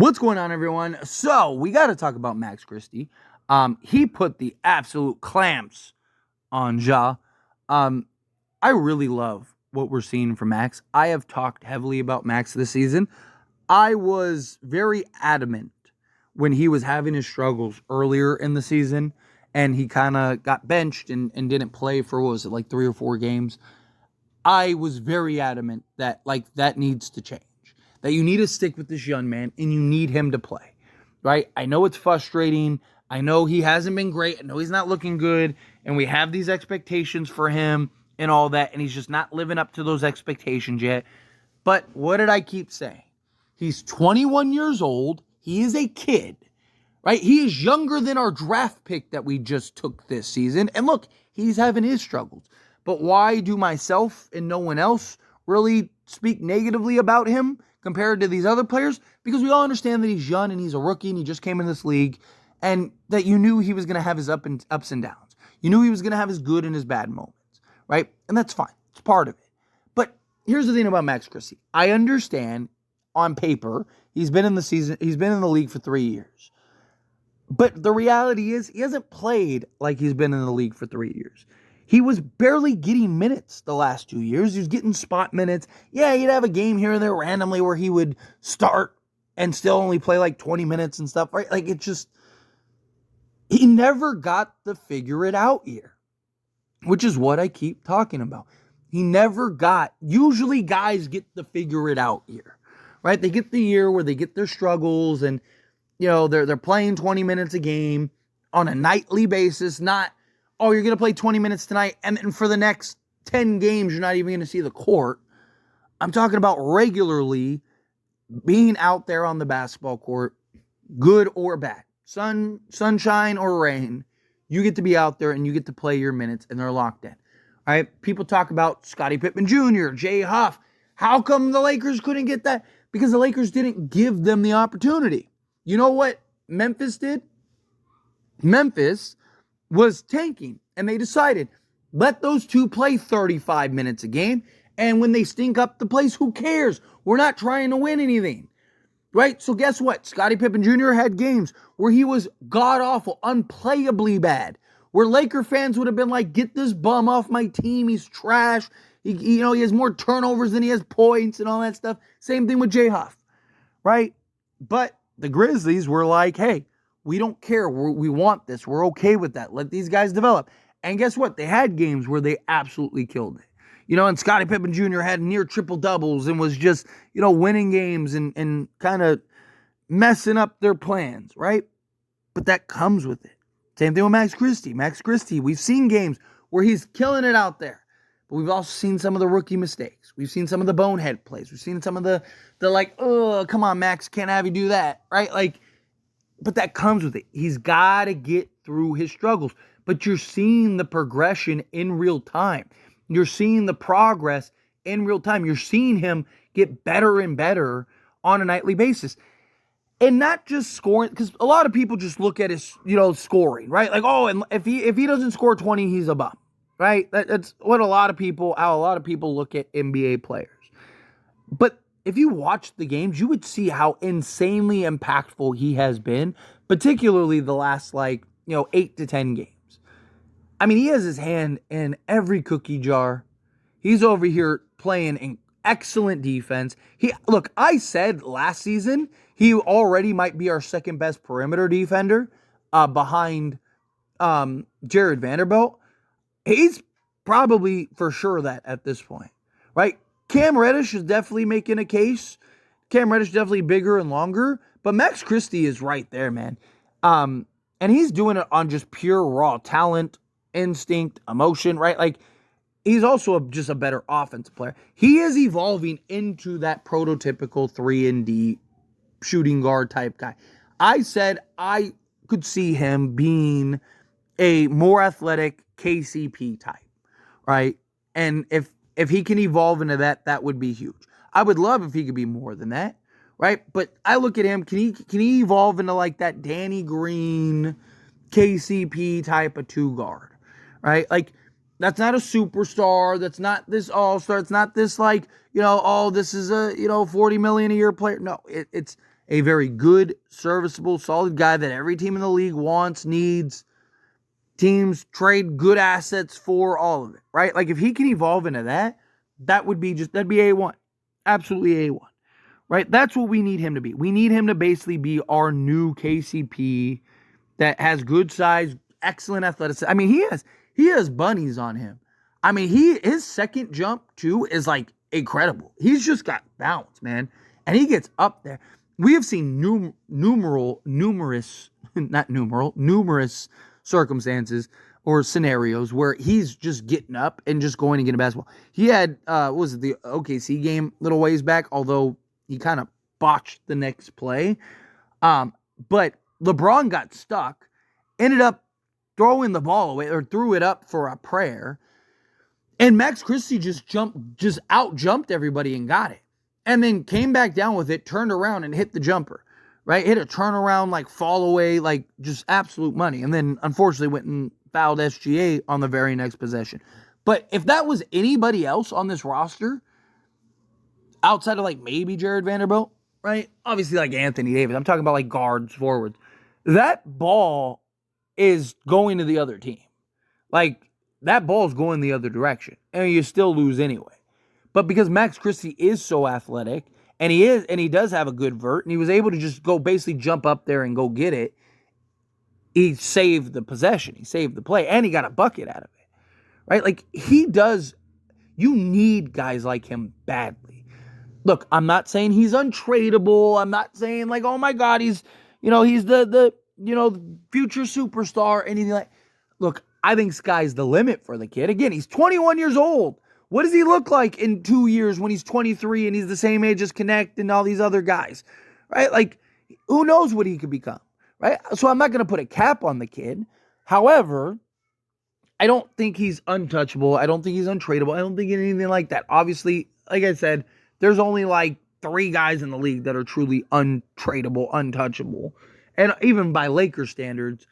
What's going on, everyone? So we got to talk about Max Christie. He put the absolute clamps on Ja. I really love what we're seeing from Max. I have talked heavily about Max this season. I was very adamant when he was having his struggles earlier in the season and he kind of got benched and didn't play for, what was it, like 3 or 4 games. I was very adamant that that needs to change. That you need to stick with this young man and you need him to play, right? I know it's frustrating. I know he hasn't been great. I know he's not looking good. And we have these expectations for him and all that. And he's just not living up to those expectations yet. But what did I keep saying? He's 21 years old. He is a kid, right? He is younger than our draft pick that we just took this season. And look, he's having his struggles. But why do myself and no one else really speak negatively about him compared to these other players? Because we all understand that he's young and he's a rookie and he just came in this league, and that you knew he was going to have his ups and downs. You knew he was going to have his good and his bad moments, right? And that's fine. It's part of it. But here's the thing about Max Christie. I understand on paper he's been in the league for 3 years. But the reality is he hasn't played like he's been in the league for 3 years. He was barely getting minutes the last 2 years. He was getting spot minutes. Yeah, he'd have a game here and there randomly where he would start and still only play like 20 minutes and stuff, right? Like, it's just, he never got to figure it out here, which is what I keep talking about. He never got, usually guys get to figure it out here, right? They get the year where they get their struggles and, you know, they're playing 20 minutes a game on a nightly basis, not, oh, you're going to play 20 minutes tonight, and then for the next 10 games, you're not even going to see the court. I'm talking about regularly being out there on the basketball court, good or bad, sunshine or rain. You get to be out there and you get to play your minutes, and they're locked in. All right? People talk about Scottie Pippen Jr., Jay Huff. How come the Lakers couldn't get that? Because the Lakers didn't give them the opportunity. You know what Memphis did? Memphis was tanking, and they decided, let those two play 35 minutes a game, and when they stink up the place, who cares? We're not trying to win anything, right? So guess what? Scottie Pippen Jr. had games where he was god-awful, unplayably bad, where Laker fans would have been like, get this bum off my team, he's trash, he has more turnovers than he has points and all that stuff. Same thing with Jay Huff, right? But the Grizzlies were like, hey, we don't care. We want this. We're okay with that. Let these guys develop. And guess what? They had games where they absolutely killed it. And Scottie Pippen Jr. had near triple doubles and was just, winning games and kind of messing up their plans, right? But that comes with it. Same thing with Max Christie. Max Christie, we've seen games where he's killing it out there. But we've also seen some of the rookie mistakes. We've seen some of the bonehead plays. We've seen some of the like, oh, come on, Max, can't have you do that, right? Like, but that comes with it. He's got to get through his struggles. But you're seeing the progression in real time. You're seeing the progress in real time. You're seeing him get better and better on a nightly basis. And not just scoring, because a lot of people just look at his, scoring, right? Like, oh, and if he doesn't score 20, he's a bum, right? That's what how a lot of people look at NBA players. But if you watch the games, you would see how insanely impactful he has been, particularly the last 8 to 10 games. I mean, he has his hand in every cookie jar. He's over here playing an excellent defense. I said last season he already might be our second best perimeter defender behind Jared Vanderbilt. He's probably for sure that at this point, right? Cam Reddish is definitely making a case. Cam Reddish definitely bigger and longer, but Max Christie is right there, man. And he's doing it on just pure raw talent, instinct, emotion, right? Like, he's also just a better offensive player. He is evolving into that prototypical 3-and-D shooting guard type guy. I said I could see him being a more athletic KCP type, right? And if he can evolve into that, that would be huge. I would love if he could be more than that, right? But I look at him, can he evolve into like that Danny Green, KCP type of 2-guard, right? Like, that's not a superstar. That's not this all-star. It's not this this is a, $40 million a year player. No, it's a very good, serviceable, solid guy that every team in the league wants, needs. Teams trade good assets for, all of it, right? Like if he can evolve into that, that'd be A1. Absolutely A1. Right? That's what we need him to be. We need him to basically be our new KCP that has good size, excellent athleticism. I mean, he has bunnies on him. I mean, his second jump too is like incredible. He's just got bounce, man. And he gets up there. We have seen numerous circumstances or scenarios where he's just getting up and just going to get a basketball. He had, what was it, the OKC game a little ways back, although he kind of botched the next play. But LeBron got stuck, ended up throwing the ball away or threw it up for a prayer. And Max Christie just out-jumped everybody and got it. And then came back down with it, turned around and hit the jumper, right? Hit a turnaround, like fall away, like just absolute money. And then unfortunately went and fouled SGA on the very next possession. But if that was anybody else on this roster, outside of like maybe Jared Vanderbilt, right? Obviously like Anthony Davis. I'm talking about like guards, forwards. That ball is going to the other team. Like that ball is going the other direction. And you still lose anyway. But because Max Christie is so athletic, and he does have a good vert, and he was able to just go basically jump up there and go get it, he saved the possession. He saved the play, and he got a bucket out of it. Right? Like, you need guys like him badly. Look, I'm not saying he's untradeable. I'm not saying like, oh my God, he's the future superstar, anything like. Look, I think sky's the limit for the kid. Again, he's 21 years old. What does he look like in 2 years when he's 23 and he's the same age as Connect and all these other guys, right? Like, who knows what he could become, right? So I'm not going to put a cap on the kid. However, I don't think he's untouchable. I don't think he's untradeable. I don't think anything like that. Obviously, like I said, there's only like 3 guys in the league that are truly untradeable, untouchable. And even by Lakers standards,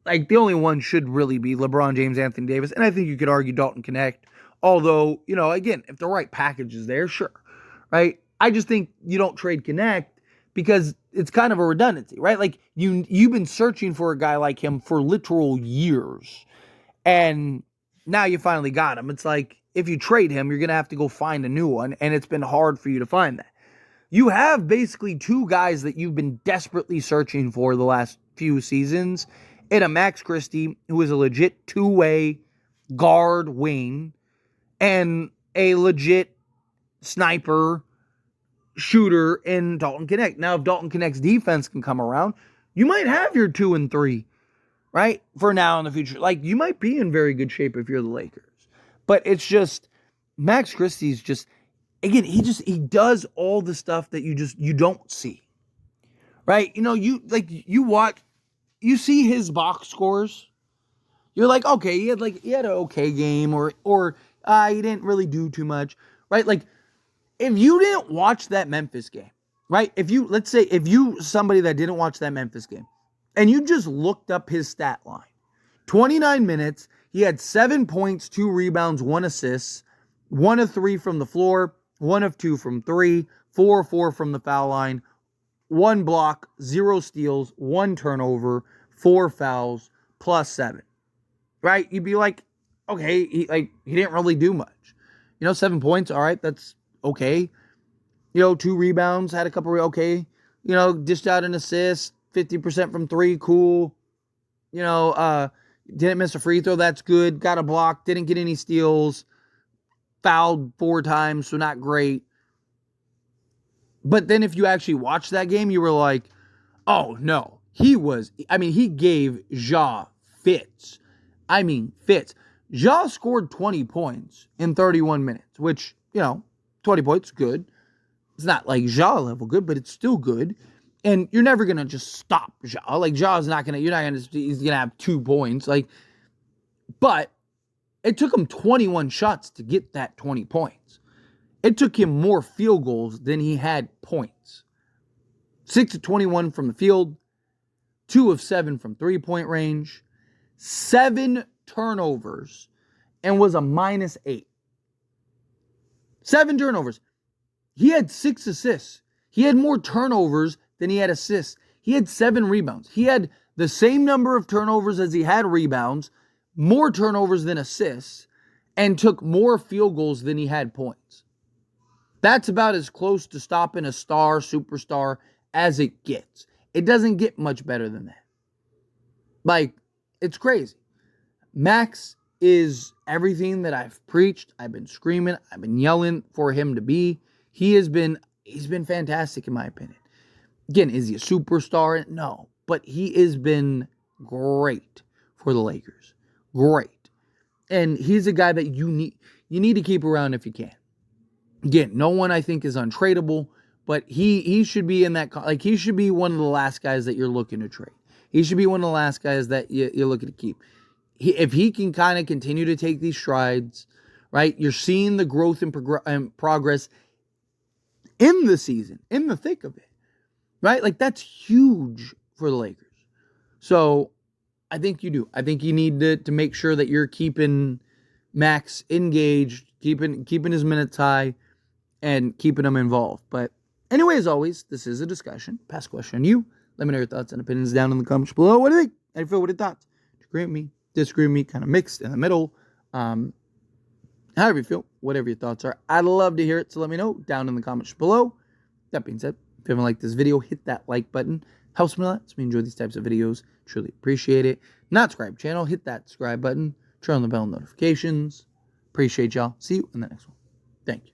like the only one should really be LeBron James, Anthony Davis. And I think you could argue Dalton Connect. Although, again, if the right package is there, sure, right? I just think you don't trade Connect because it's kind of a redundancy, right? Like, you've been searching for a guy like him for literal years, and now you finally got him. It's like, if you trade him, you're going to have to go find a new one, and it's been hard for you to find that. You have basically 2 guys that you've been desperately searching for the last few seasons, in a Max Christie, who is a legit 2-way guard wing, and a legit sniper shooter in Dalton Connect. Now, if Dalton Connect's defense can come around, you might have your 2 and 3, right? For now in the future. Like, you might be in very good shape if you're the Lakers. But it's just, Max Christie's just, again, he does all the stuff that you don't see. Right? You see his box scores. You're like, okay, he had an okay game, or he didn't really do too much, right? Like, if you didn't watch that Memphis game, right? Let's say somebody that didn't watch that Memphis game, and you just looked up his stat line, 29 minutes, he had 7 points, 2 rebounds, 1 assist, 1 of 3 from the floor, 1 of 2 from 3, 4 of 4 from the foul line, 1 block, 0 steals, 1 turnover, 4 fouls, plus 7. Right? You'd be like, okay, he didn't really do much. 7 points, all right, that's okay. 2 rebounds, had a couple okay. Dished out an assist, 50% from 3, cool. Didn't miss a free throw, that's good. Got a block, didn't get any steals. Fouled 4 times, so not great. But then if you actually watched that game, you were like, oh no, he gave Ja fits. Fits. Ja scored 20 points in 31 minutes, which, 20 points, good. It's not like Ja level good, but it's still good. And you're never going to just stop Ja. Like, Ja's not going to, he's going to have 2 points. But it took him 21 shots to get that 20 points. It took him more field goals than he had points. 6 of 21 from the field, 2 of 7 from 3-point range, 7 turnovers, and was a -8. 7 turnovers. He had 6 assists. He had more turnovers than he had assists. He had 7 rebounds. He had the same number of turnovers as he had rebounds, more turnovers than assists, and took more field goals than he had points. That's about as close to stopping a superstar as it gets. It doesn't get much better than that. Like, it's crazy. Max is everything that I've preached. I've been screaming. I've been yelling for him to be. He's been fantastic in my opinion. Again, is he a superstar? No. But he has been great for the Lakers. Great. And he's a guy that you need to keep around if you can. Again, no one I think is untradeable, but he should be in that, like, he should be one of the last guys that you're looking to trade. He should be one of the last guys that you're looking to keep. If he can kind of continue to take these strides, right? You're seeing the growth and progress in the season, in the thick of it, right? Like, that's huge for the Lakers. So I think you do. I think you need to make sure that you're keeping Max engaged, keeping his minutes high, and keeping him involved. But anyway, as always, this is a discussion. Pass the question on you. Let me know your thoughts and opinions down in the comments below. What do you think? How do you feel? What are your thoughts? Agree with me? Disagree with me? Kind of mixed in the middle. However you feel, whatever your thoughts are, I'd love to hear it. So let me know down in the comments below. That being said, if you haven't liked this video, hit that like button. Helps me a lot. So we enjoy these types of videos. Truly appreciate it. Not subscribe channel, hit that subscribe button. Turn on the bell notifications. Appreciate y'all. See you in the next one. Thank you.